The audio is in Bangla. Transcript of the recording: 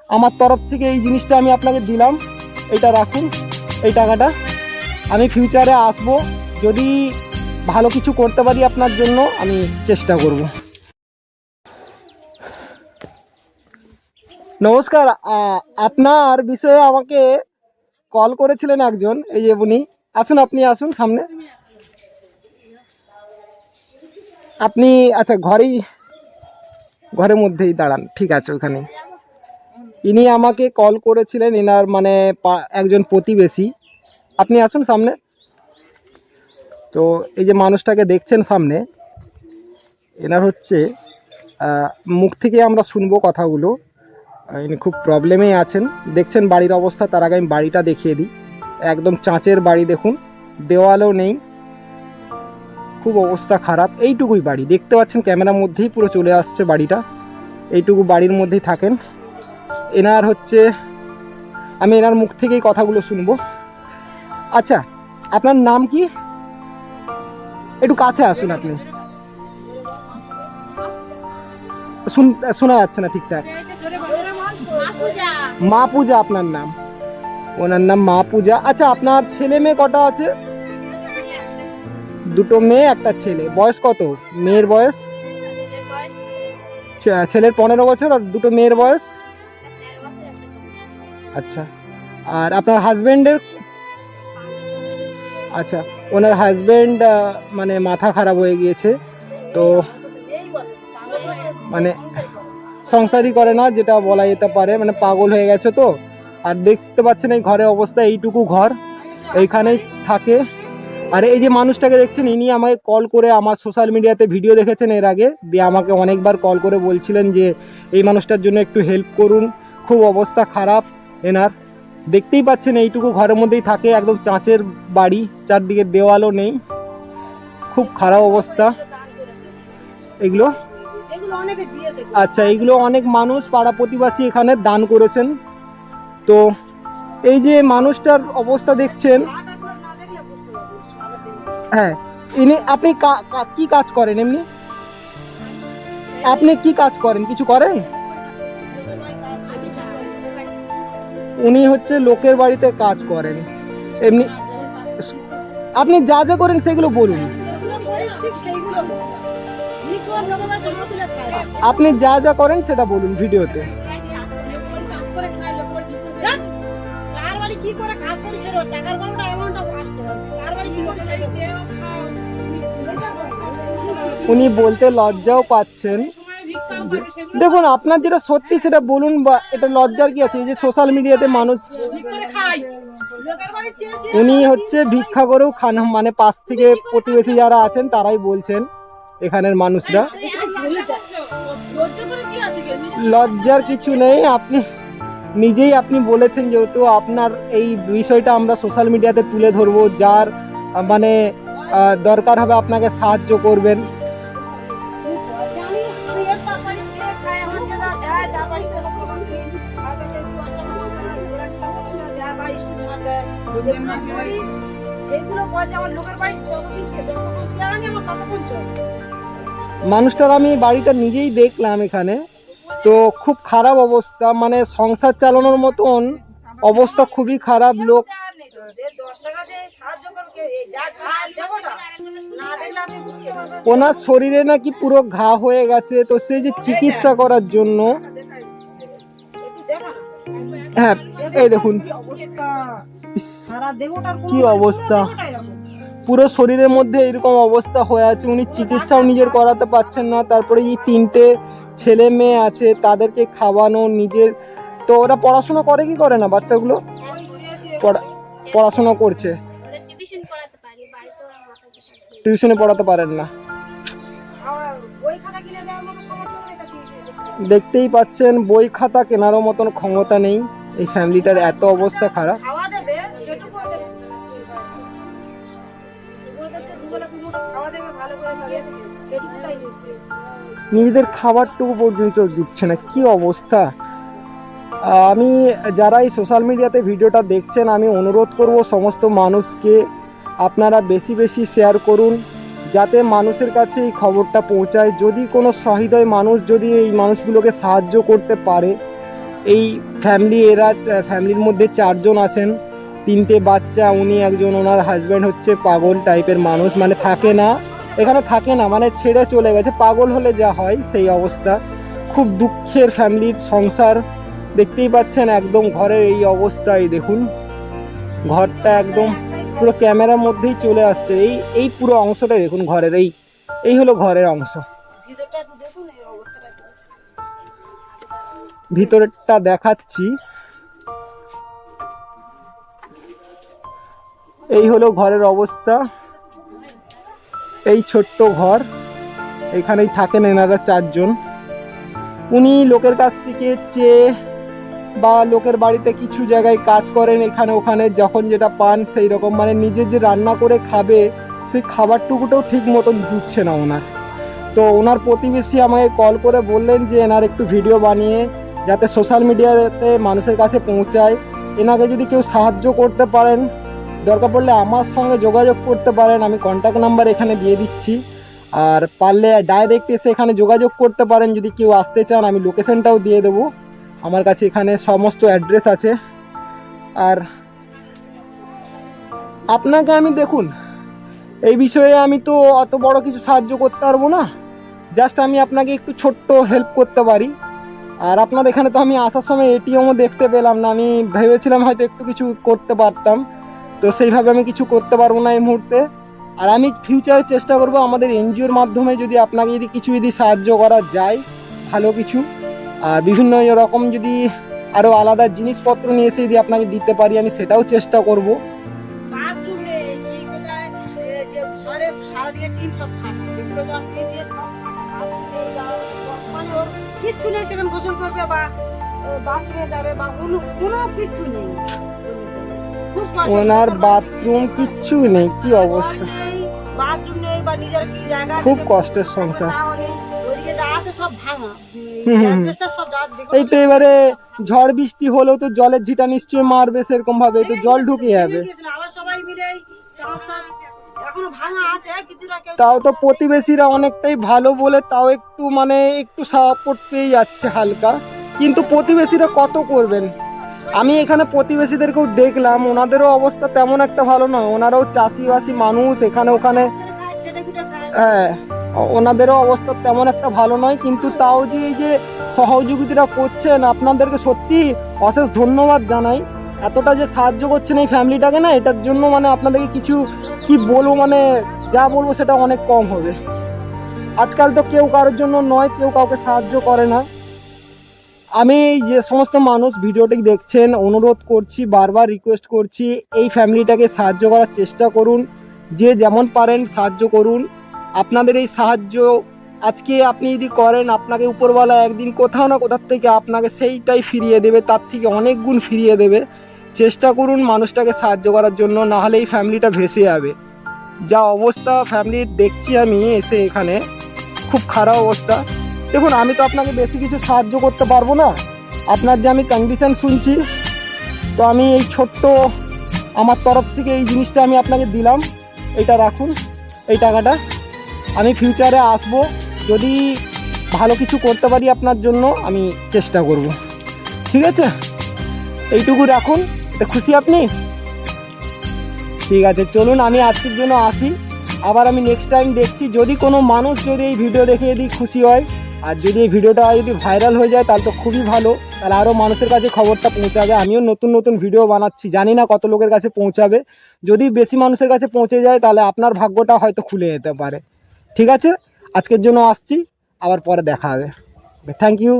আমার তরফ থেকে এই জিনিসটা আমি আপনাকে দিলাম, এটা রাখুন, এই টাকাটা। আমি ফিউচারে আসবো, যদি ভালো কিছু করতে পারি আপনার জন্য আমি চেষ্টা করব। নমস্কার, আপনার বিষয়ে আমাকে কল করেছিলেন একজন, এই যে উনি। আসুন, আপনি আসুন সামনে। আপনি আচ্ছা ঘরের মধ্যেই দাঁড়ান, ঠিক আছে, ওখানে। ইনি আমাকে কল করেছিলেন, এনার মানে একজন প্রতিবেশী। আপনি আসুন সামনে। তো এই যে মানুষটাকে দেখছেন সামনে, এনার হচ্ছে মুখ থেকে আমরা শুনবো কথাগুলো। ইনি খুব প্রবলেমেই আছেন। দেখছেন বাড়ির অবস্থা, তার আগে আমি বাড়িটা দেখিয়ে দিই। একদম চাঁচের বাড়ি, দেখুন, দেওয়ালও নেই, খুব অবস্থা খারাপ। এইটুকুই বাড়ি, দেখতে পাচ্ছেন ক্যামেরার মধ্যেই পুরো চলে আসছে বাড়িটা। এইটুকু বাড়ির মধ্যেই থাকেন। এনার হচ্ছে, আমি এনার মুখ থেকেই কথাগুলো শুনবো। আচ্ছা, আপনার নাম কি? একটু কাছে আসুন আপনি, শোনা যাচ্ছে না ঠিকঠাক। মা পূজা আপনার নাম? ওনার নাম মা পূজা। আচ্ছা, আপনার ছেলে মেয়ে কটা আছে? দুটো মেয়ে, একটা ছেলে। বয়স কত মেয়ের? বয়স ছেলের 15 বছর আর দুটো মেয়ের বয়স? আচ্ছা, আর আপনার হাজবেন্ডের? আচ্ছা, ওনার হাজবেন্ড মানে মাথা খারাপ হয়ে গিয়েছে, তো মানে সংসারই করে না, যেটা বলা যেতে পারে, মানে পাগল হয়ে গেছে তো। আর দেখতে পাচ্ছেন এই ঘরের অবস্থা, এইটুকু ঘর, এইখানেই থাকে। আর এই যে মানুষটাকে দেখছেন, ইনি আমাকে কল করে, আমার সোশ্যাল মিডিয়াতে ভিডিও দেখেছেন এর আগে, দিয়ে আমাকে অনেকবার কল করে বলছিলেন যে এই মানুষটার জন্য একটু হেল্প করুন, খুব অবস্থা খারাপ এনার। দেখতেই পাচ্ছেন এইটুকু ঘরের মধ্যেই থাকে, একদম চাঁচের বাড়ি, চারদিকে দেওয়ালও নেই, খুব খারাপ অবস্থা। এগুলো আচ্ছা, এইগুলো অনেক মানুষ, পাড়া প্রতিবেশী এখানে দান করেছেন। তো এই যে মানুষটার অবস্থা দেখছেন, হ্যাঁ, আপনি কি কাজ করেন এমনি? আপনি কি কাজ করেন, কিছু করেন? উনি হচ্ছে লোকের বাড়িতে কাজ করেন এমনি। আপনি যা যা করেন সেগুলো বলুন, আপনি যা যা করেন সেটা বলুন ভিডিওতে। উনি বলতে লজ্জাও পাচ্ছেন। দেখুন, আপনার যেটা সত্যি সেটা বলুন, বা এটা লজ্জার কি আছে? এই যে সোশ্যাল মিডিয়াতে মানুষ, উনি হচ্ছে ভিক্ষা করেও খান, মানে পাশ থেকে প্রতিবেশী যারা আছেন তারাই বলছেন, এখানের মানুষরা। লজ্জার কিছু নেই, আপনি নিজেই আপনি বলেছেন, যেহেতু আপনার এই বিষয়টা আমরা সোশ্যাল মিডিয়াতে তুলে ধরবো, যার মানে দরকার হবে আপনাকে সাহায্য করবেন। মানুষটার আমি বাড়িটা নিজেই দেখলাম এখানে, তো খুব খারাপ অবস্থা, মানে সংসার চালানোর মতন অবস্থা, খুবই খারাপ। লোক ওনার শরীরে নাকি পুরো ঘা হয়ে গেছে, তো সেই যে চিকিৎসা করার জন্য, হ্যাঁ এই দেখুন কি অবস্থা, পুরো শরীরের মধ্যে এরকম অবস্থা হয়ে আছে। উনি চিকিৎসাও নিজের করাতে পারছেন না, তারপরে এই 3টে ছেলে মেয়ে আছে, তাদেরকে খাওয়ানো নিজের। তো ওরা পড়াশোনা করে কি করে না? বাচ্চাগুলো পড়াশোনা করছে, টিউশনে পড়াতে পারেন না। দেখতেই পাচ্ছেন বই খাতা কেনারও মতন ক্ষমতা নেই এই ফ্যামিলিটার, এত অবস্থা খারাপ। নিজেদের খাবারটুকু পর্যন্ত দিচ্ছে না, কি অবস্থা। আমি যারা এই সোশ্যাল মিডিয়াতে ভিডিওটা দেখছেন, আমি অনুরোধ করব সমস্ত মানুষকে, আপনারা বেশি বেশি শেয়ার করুন, যাতে মানুষের কাছে এই খবরটা পৌঁছায়। যদি কোনো সহৃদয় মানুষ যদি এই মানুষগুলোকে সাহায্য করতে পারে, এই এরা ফ্যামিলির মধ্যে 4 জন আছেন, 3টে বাচ্চা। উনি একজন, ওনার হাজব্যান্ড হচ্ছে পাগল টাইপের মানুষ, মানে থাকে না এখানে, থাকে না মানে ছেড়ে চলে গেছে। পাগল হলে যা হয় সেই অবস্থা। খুব দুঃখের ফ্যামিলির সংসার, দেখতেই পাচ্ছেন একদম ঘরের এই অবস্থায়। দেখুন ঘরটা একদম পুরো ক্যামেরার মধ্যেই চলে আসছে। এই পুরো অংশটা দেখুন ঘরের, এই হলো ঘরের অংশ। ভিতরেরটা দেখাচ্ছি। এই হলো ঘরের অবস্থা। এই ছোট্ট ঘর, এখানেই থাকেন এনারা 4 জন। উনি লোকের কাছ থেকে চেয়ে বা লোকের বাড়িতে কিছু জায়গায় কাজ করেন, এখানে ওখানে যখন যেটা পান সেই রকম, মানে নিজে যে রান্না করে খাবে সেই খাবারটুকুটাও ঠিক মতন জুটছে না ওনার। তো ওনার প্রতিবেশী আমাকে কল করে বললেন যে এনার একটু ভিডিও বানিয়ে যাতে সোশ্যাল মিডিয়াতে মানুষের কাছে পৌঁছায়, এনাকে যদি কেউ সাহায্য করতে পারেন, দরকার পড়লে আমার সঙ্গে যোগাযোগ করতে পারেন। আমি কন্ট্যাক্ট নাম্বার এখানে দিয়ে দিচ্ছি, আর পারলে ডাইরেক্ট এসে এখানে যোগাযোগ করতে পারেন যদি কেউ আসতে চান। আমি লোকেশনটাও দিয়ে দেবো, আমার কাছে এখানে সমস্ত অ্যাড্রেস আছে। আর আপনাকে আমি দেখুন, এই বিষয়ে আমি তো অত বড় কিছু সাহায্য করতে পারবো না, জাস্ট আমি আপনাকে একটু ছোট্ট হেল্প করতে পারি। আর আপনার এখানে তো আমি আসার সময় এটিএমও দেখতে পেলাম না, আমি ভেবেছিলাম হয়তো একটু কিছু করতে পারতাম, তো সেইভাবে আমি কিছু করতে পারবো না এই মুহূর্তে। আর আমি ফিউচারে চেষ্টা করব আমাদের এনজিওর মাধ্যমে যদি আপনাকে যদি সাহায্য করা যায় ভালো কিছু, আর বিভিন্ন রকম যদি আরও আলাদা জিনিসপত্র নিয়ে এসে যদি আপনাকে দিতে পারি, আমি সেটাও চেষ্টা করব। কিচ্ছু নেই, সেখানে গোসল করবে বা বাথরুমে যাবে বা কোনো কিছু নেই। ওনার বাথরুম কিচ্ছু নেই, কি অবস্থা, বাথরুম নেই বা নিজের কি জায়গা, খুব কষ্টের সংসার। ওইদিকে যা আছে সব ভাঙা। এই তো এবারে ঝড় বৃষ্টি হলেও তো জলের ঝিটা নিশ্চয়ই মারবে সেরকম ভাবে, তো জল ঢুকে যাবে। আবার সবাই মিলে এখনো ভাঙা আছে কিছুটা। তাও তো প্রতিবেশীরা অনেকটাই ভালো বলে তাও একটু মানে একটু সাপোর্ট পেয়ে যাচ্ছে হালকা, কিন্তু প্রতিবেশীরা কত করবেন। আমি এখানে প্রতিবেশীদেরকেও দেখলাম, ওনাদেরও অবস্থা তেমন একটা ভালো নয়, ওনারাও চাষিবাসী মানুষ, এখানে ওখানে, হ্যাঁ ওনাদেরও অবস্থা তেমন একটা ভালো নয়, কিন্তু তাও যে এই যে সহযোগিতাটা করছেন আপনাদেরকে সত্যি অশেষ ধন্যবাদ জানাই। এতটা যে সাহায্য করছেন এই ফ্যামিলিটাকে, না এটার জন্য মানে আপনাদেরকে কিছু কি বলবো, মানে যা বলবো সেটা অনেক কম হবে। আজকাল তো কেউ কারোর জন্য নয়, কেউ কাউকে সাহায্য করে না। আমি যে সমস্ত মানুষ ভিডিওটি দেখছেন অনুরোধ করছি, বারবার রিকোয়েস্ট করছি, এই ফ্যামিলিটাকে সাহায্য করার চেষ্টা করুন, যে যেমন পারেন সাহায্য করুন। আপনাদের এই সাহায্য আজকে আপনি যদি করেন, আপনাকে উপরওয়ালা একদিন কোথাও না কোথার থেকে আপনাকে সেইটাই ফিরিয়ে দেবে, তার থেকে অনেক গুণ ফিরিয়ে দেবে। চেষ্টা করুন মানুষটাকে সাহায্য করার জন্য, নাহলে এই ফ্যামিলিটা ভেসে যাবে। যা অবস্থা ফ্যামিলির দেখছি আমি এসে এখানে, খুব খারাপ অবস্থা। দেখুন আমি তো আপনাকে বেশি কিছু সাহায্য করতে পারবো না, আপনার যে আমি কন্ডিশন শুনছি, তো আমি এই ছোট্ট আমার তরফ থেকে এই জিনিসটা আমি আপনাকে দিলাম, এইটা রাখুন, এই টাকাটা। আমি ফিউচারে আসবো, যদি ভালো কিছু করতে পারি আপনার জন্য আমি চেষ্টা করব, ঠিক আছে? এইটুকু রাখুন, এটা খুশি আপনি? ঠিক আছে, চলুন আমি আজকের জন্য আসি, আবার আমি নেক্সট টাইম দেখছি। যদি কোনো মানুষ যদি এই ভিডিও দেখে যদি খুশি হয়, আর যদি এই ভিডিওটা যদি ভাইরাল হয়ে যায় তাহলে তো খুবই ভালো, তাহলে আরও মানুষের কাছে খবরটা পৌঁছাবে। আমিও নতুন নতুন ভিডিও বানাচ্ছি, জানি না কত লোকের কাছে পৌঁছাবে। যদি বেশি মানুষের কাছে পৌঁছে যায় তাহলে আপনার ভাগ্যটা হয়তো খুলে যেতে পারে। ঠিক আছে, আজকের জন্য আসছি, আবার পরে দেখা হবে। Thank you.